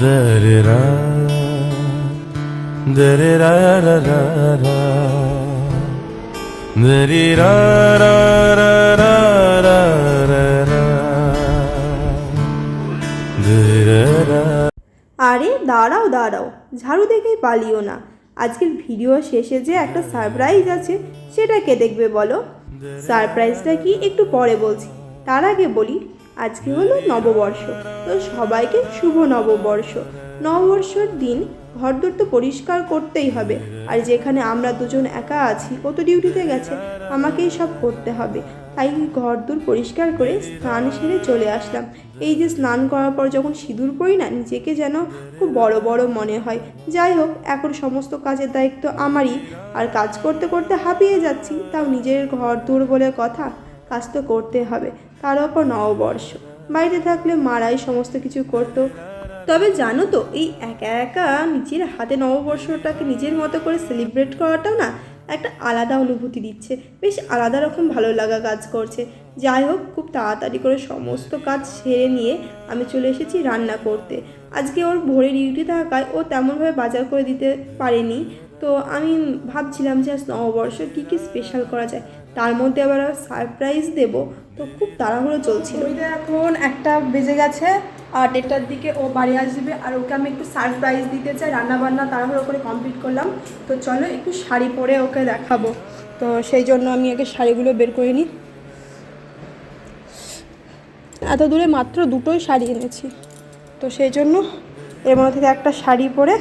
Da-da-da, da-da-da-da-da-da, da-da-da-da-da-da-da. আরে দাঁড়াও দাঁড়াও, ঝাড়ু দেখেই পালিও না। আজকের ভিডিও শেষে যে একটা সারপ্রাইজ আছে, সেটা কে দেখবে বলো? সারপ্রাইজটা কি একটু পরে বলছি, তার আগে বলি আজকে হলো নববর্ষ। তো সবাইকে শুভ নববর্ষ। নববর্ষের দিন ঘরদোর তো পরিষ্কার করতেই হবে, আর যেখানে আমরা দুজন একা আছি, ও তো ডিউটিতে গেছে, আমাকেই সব করতে হবে। তাই ঘরদোর পরিষ্কার করে স্নান সেরে চলে আসলাম। এই যে স্নান করার পর যখন সিঁদুর পরি না, নিজেকে যেন খুব বড় বড় মনে হয়। যাই হোক, এখন সমস্ত কাজের দায়িত্ব আমারই, আর কাজ করতে করতে হাঁপিয়ে যাচ্ছি, তাও নিজের ঘরদোর বলে কথা, কাজ তো করতে হবে। তার উপর নববর্ষ, বাড়িতে থাকলে মারাই সমস্ত কিছু করতো। তবে জানো তো, এই একা একা নিজের হাতে নববর্ষটাকে নিজের মতো করে সেলিব্রেট করাটাও না একটা আলাদা অনুভূতি দিচ্ছে, বেশ আলাদা রকম ভালো লাগা কাজ করছে। যাই হোক, খুব তাড়াতাড়ি করে সমস্ত কাজ সেরে নিয়ে আমি চলে এসেছি রান্না করতে। আজকে ওর ভোরে ডিউটি থাকায় ও তেমনভাবে বাজার করে দিতে পারেনি। তো আমি ভাবছিলাম যে আজ নববর্ষ কী কী স্পেশাল করা যায়, তার মধ্যে আবার সারপ্রাইজ দেব। তো খুব তাড়াহুড়ো চলছিল। এখন 1টা বেজে গেছে, আর 1টার দিকে ও বাড়ি আসবে, আর ওকে আমি একটু সারপ্রাইজ দিতে চাই। রান্নাবান্না তাড়াহুড়ো করে কমপ্লিট করলাম। তো চলো একটু শাড়ি পরে ওকে দেখাবো। তো সেই জন্য আমি আগে শাড়িগুলো বের করে নিই। এত দূরে মাত্র 2টোই শাড়ি এনেছি, তো সেই জন্য এর মধ্যে থেকে একটা শাড়ি পরে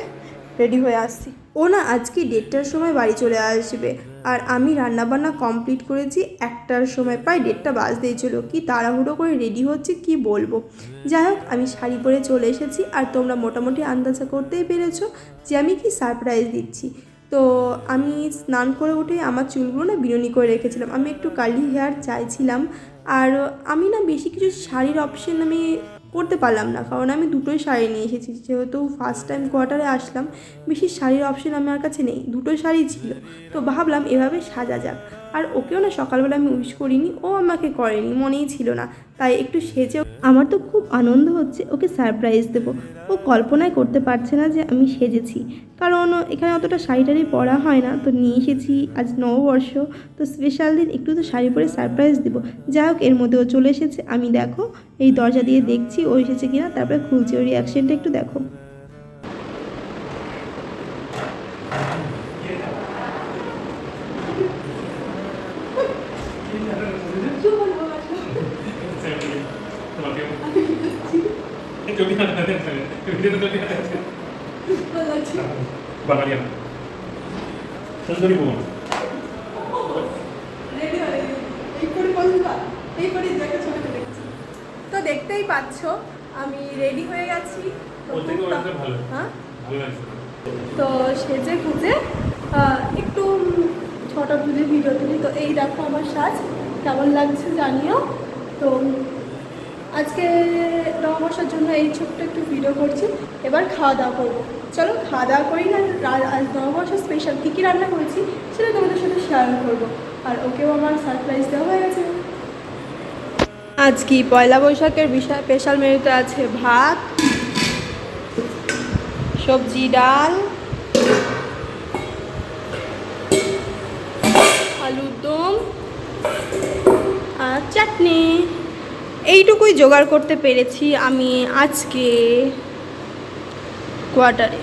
রেডি হয়ে আসছি। ও না আজকে 1:30টার সময় বাড়ি চলে আসবে, আর আমি রান্নাবান্না কমপ্লিট করেছি 1টার সময়, প্রায় 1:30টা বাজতেই ছিল। কি তাড়াহুড়ো করে রেডি হচ্ছে কি বলবো। যাই হোক, আমি শাড়ি পরে চলে এসেছি, আর তোমরা মোটামুটি আন্দাজা করতেই পেরেছো যে আমি কি সারপ্রাইজ দিচ্ছি। তো আমি স্নান করে উঠে আমার চুলগুলো না বিনুনি করে রেখেছিলাম, আমি একটু কার্লি হেয়ার চাইছিলাম। আর আমি না বেশি কিছু শাড়ির অপশন আমি করতে পারলাম না, কারণ আমি 2টোই শাড়ি নিয়ে এসেছি, যেহেতু ফার্স্ট টাইম কোয়ার্টারে আসলাম। বেশি শাড়ির অপশন আমার কাছে নেই, 2টোই শাড়ি ছিল। তো ভাবলাম এভাবে সাজা যাক। আর ওকেও না সকালবেলা আমি উইশ করিনি, ও আমাকে করেনি, মনেই ছিল না। তাই একটু সেজে আমার তো খুব আনন্দ হচ্ছে ওকে সারপ্রাইজ দেবো। ও কল্পনাই করতে পারছে না যে আমি সেজেছি, কারণ এখানে অতটা শাড়ি টাড়ি পরা হয় না। তো নিয়ে এসেছি আজ নববর্ষ, তো স্পেশাল দিন, একটু তো শাড়ি পরে সারপ্রাইজ দেবো। যাই হোক, এর মধ্যে ও চলে এসেছে। আমি দেখো এই দরজা দিয়ে দেখছি ও এসেছে কিনা, তারপরে খুলছি। ওর রিয়াকশনটা একটু দেখো। তো দেখতেই পাচ্ছ আমি রেডি হয়ে গেছি। হ্যাঁ, তো সেজে গুজে একটু ছটা তুলে ভিডিও তুলি। তো এই দেখো আমার সাজ, কেমন লাগছে জানিও। তো আজকে নববর্ষের জন্য এই ছোট্ট একটু ভিডিও করছি। এবার খাওয়া দাওয়া করবো, চলো খাওয়া দাওয়া করি না। আজ নববর্ষের স্পেশাল কী কী রান্না করেছি সেটা তোমাদের সাথে শেয়ার করবো। আর ওকেও আমার সারপ্রাইজ দেওয়া হয়ে গেছে। আজ কি পয়লা বৈশাখের স্পেশাল মেনুতে আছে ভাত, সবজি, ডাল, আলুর দম আর চাটনি। এইটুকুই জোগাড় করতে পেরেছি আমি আজকে কোয়ার্টারে।